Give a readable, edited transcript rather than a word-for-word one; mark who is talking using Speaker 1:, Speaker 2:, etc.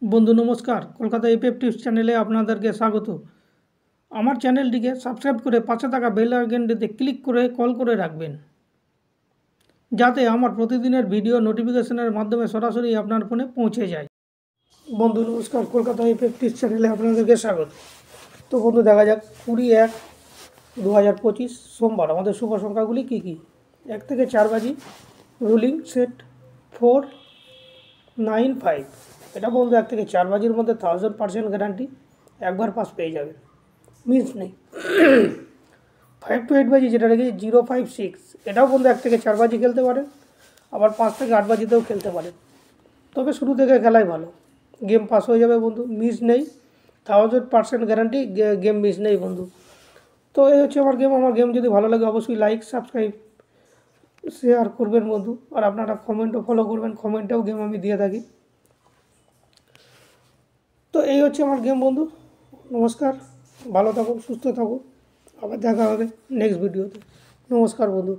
Speaker 1: বন্ধু নমস্কার, Kolkata FF tips চ্যানেলে আপনাদেরকে স্বাগত। আমার চ্যানেলটিকে সাবস্ক্রাইব করে পাশে থাকা বেল আইকনটিতে ক্লিক করে কল করে রাখবেন, যাতে আমার প্রতিদিনের ভিডিও নোটিফিকেশনের মাধ্যমে সরাসরি আপনার ফোনে পৌঁছে যায়। বন্ধু নমস্কার, কলকাতা এফএফ টিপস চ্যানেলে আপনাদেরকে স্বাগত। তো বন্ধু দেখা যাক 20-1-2025 সোমবার আমাদের শুভ সংখ্যাগুলি কী কী। 1 থেকে 4 বাজি, রুলিং সেট 495। এটা বন্ধু 1 থেকে 4 বাজির মধ্যে 1000% গ্যারান্টি, একবার পাস পেয়ে যাবে, মিস নেই। 5 to 8 বাজি যেটা রেখেছি 056, এটাও বন্ধু 1 থেকে 4 বাজি খেলতে পারেন, আবার 5 থেকে 8 বাজিতেও খেলতে পারেন। তবে শুরু থেকে খেলাই ভালো, গেম পাস হয়ে যাবে বন্ধু, মিস নেই, 1000% গ্যারান্টি, গেম মিস নেই বন্ধু। তো এই হচ্ছে আমার গেম যদি ভালো লাগে অবশ্যই লাইক, সাবস্ক্রাইব, শেয়ার করবেন বন্ধু। আর আপনারা কমেন্টও ফলো করবেন, কমেন্টেও গেম আমি দিয়ে থাকি। তো এই হচ্ছে আমার গেম বন্ধু। নমস্কার, ভালো থাকুন, সুস্থ থাকুন, আবার দেখা হবে নেক্সট ভিডিওতে। নমস্কার বন্ধু।